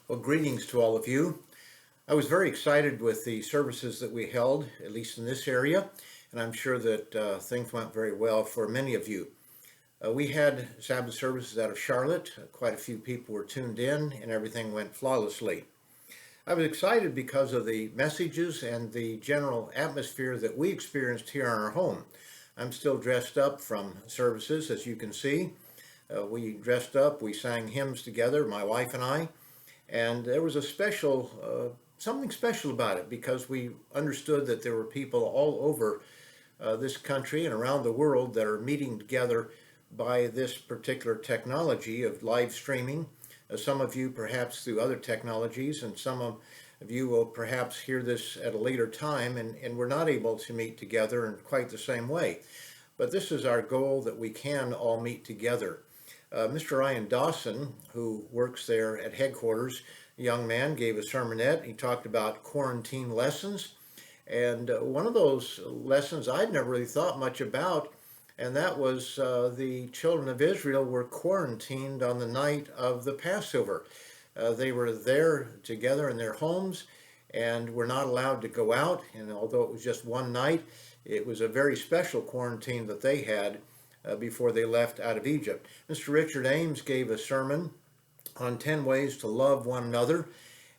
Well, greetings to all of you. I was very excited with the services that we held, at least in this area, and I'm sure that things went very well for many of you. We had Sabbath services out of Charlotte. Quite a few people were tuned in, and everything went flawlessly. I was excited because of the messages and the general atmosphere that we experienced here in our home. I'm still dressed up from services, as you can see. We dressed up, we sang hymns together, my wife and I. And there was something special about it because we understood that there were people all over this country and around the world that are meeting together by this particular technology of live streaming. Some of you perhaps through other technologies, and some of you will perhaps hear this at a later time, and we're not able to meet together in quite the same way. But this is our goal, that we can all meet together. Mr. Ryan Dawson, who works there at headquarters, a young man, gave a sermonette. He talked about quarantine lessons. And one of those lessons I'd never really thought much about, and that was the children of Israel were quarantined on the night of the Passover. They were there together in their homes and were not allowed to go out. And although it was just one night, it was a very special quarantine that they had before they left out of Egypt. Mr. Richard Ames gave a sermon on 10 ways to love one another,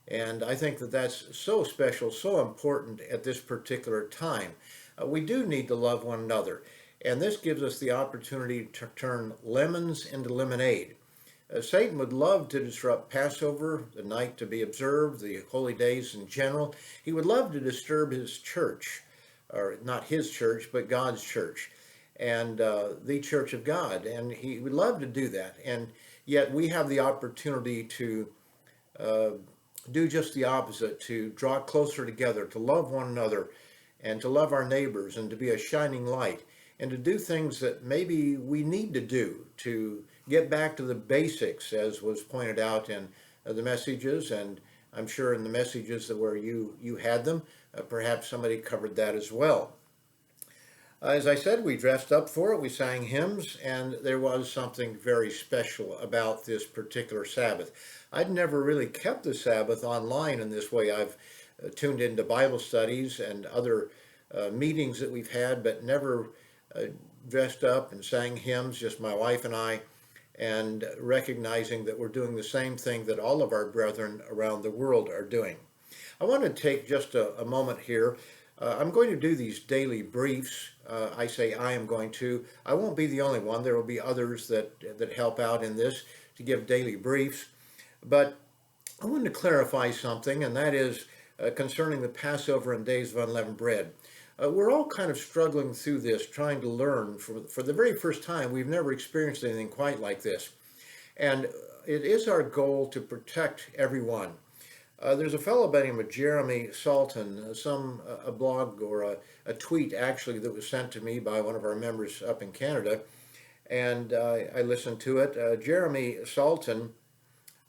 and I think that that's so special, so important at this particular time. We do need to love one another, and this gives us the opportunity to turn lemons into lemonade. Satan would love to disrupt Passover, the night to be observed, the holy days in general. He would love to disturb his church, or not his church, but God's church, and the church of God. And he would love to do that. And yet we have the opportunity to do just the opposite, to draw closer together, to love one another, and to love our neighbors, and to be a shining light, and to do things that maybe we need to do to get back to the basics, as was pointed out in the messages, and I'm sure in the messages that where you had them, perhaps somebody covered that as well. As I said, we dressed up for it, we sang hymns, and there was something very special about this particular Sabbath. I'd never really kept the Sabbath online in this way. I've tuned into Bible studies and other meetings that we've had, but never dressed up and sang hymns, just my wife and I, and recognizing that we're doing the same thing that all of our brethren around the world are doing. I want to take just a moment here. I'm going to do these daily briefs. I say I am going to. I won't be the only one. There will be others that help out in this to give daily briefs. But I wanted to clarify something, and that is concerning the Passover and days of unleavened bread. We're all kind of struggling through this, trying to learn. For the very first time, we've never experienced anything quite like this. And it is our goal to protect everyone. There's a fellow by the name of Jeremy Salton, a blog or a tweet actually that was sent to me by one of our members up in Canada, and I listened to it. Jeremy Salton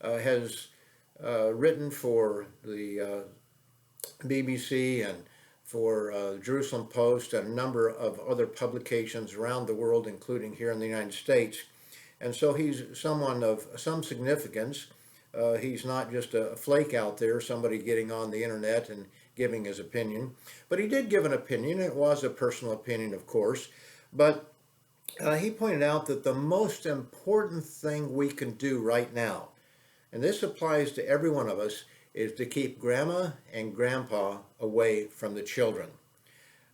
has written for the BBC and for Jerusalem Post and a number of other publications around the world, including here in the United States. And so he's someone of some significance. He's not just a flake out there, somebody getting on the internet and giving his opinion. But he did give an opinion. It was a personal opinion, of course. But he pointed out that the most important thing we can do right now, and this applies to every one of us, is to keep grandma and grandpa away from the children.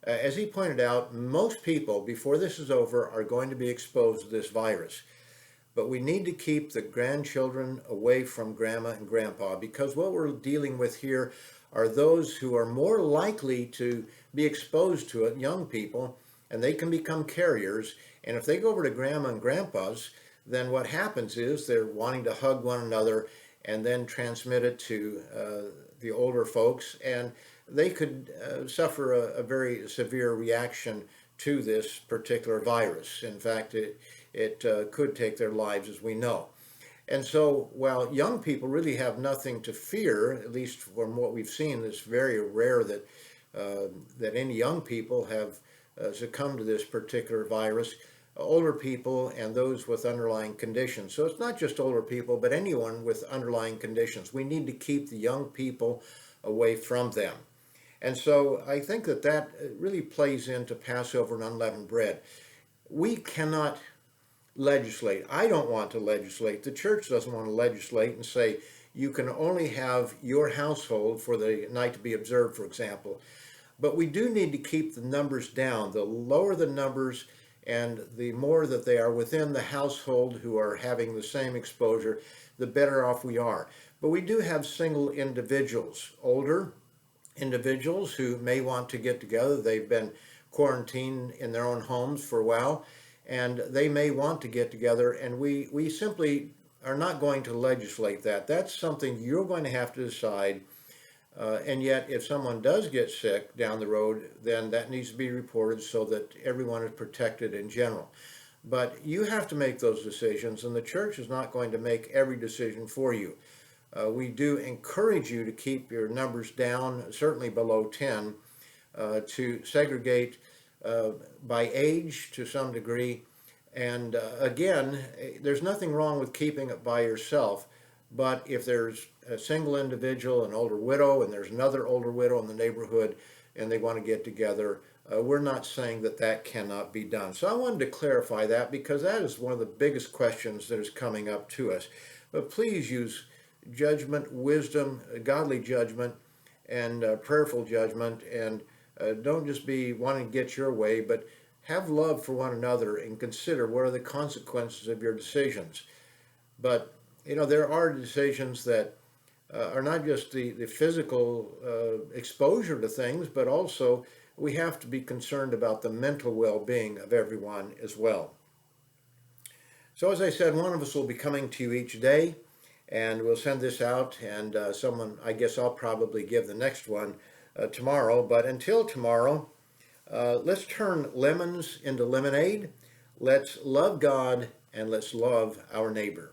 As he pointed out, most people, before this is over, are going to be exposed to this virus. But we need to keep the grandchildren away from grandma and grandpa, because what we're dealing with here are those who are more likely to be exposed to it, young people, and they can become carriers. And if they go over to grandma and grandpa's, then what happens is they're wanting to hug one another and then transmit it to the older folks, and they could suffer a very severe reaction to this particular virus. In fact, it could take their lives, as we know. And so while young people really have nothing to fear, at least from what we've seen, it's very rare that any young people have succumbed to this particular virus. older people and those with underlying conditions. So it's not just older people, but anyone with underlying conditions. We need to keep the young people away from them. And so I think that that really plays into Passover and unleavened bread. We cannot legislate. I don't want to legislate. The church doesn't want to legislate and say you can only have your household for the night to be observed, for example. But we do need to keep the numbers down. The lower the numbers and the more that they are within the household who are having the same exposure, the better off we are. But we do have single individuals, older individuals who may want to get together. They've been quarantined in their own homes for a while, and they may want to get together, and we simply are not going to legislate that. That's something you're going to have to decide. And yet, if someone does get sick down the road, then that needs to be reported so that everyone is protected in general. But you have to make those decisions, and the church is not going to make every decision for you. We do encourage you to keep your numbers down, certainly below 10, to segregate by age to some degree. And again, there's nothing wrong with keeping it by yourself. But if there's a single individual, an older widow, and there's another older widow in the neighborhood, and they want to get together, we're not saying that that cannot be done. So I wanted to clarify that because that is one of the biggest questions that is coming up to us. But please use judgment, wisdom, godly judgment, and prayerful judgment, and don't just be wanting to get your way, but have love for one another and consider what are the consequences of your decisions. But there are decisions that are not just the physical exposure to things, but also we have to be concerned about the mental well-being of everyone as well. So as I said, one of us will be coming to you each day, and we'll send this out, and someone, I guess I'll probably give the next one tomorrow. But until tomorrow, let's turn lemons into lemonade. Let's love God, and let's love our neighbor.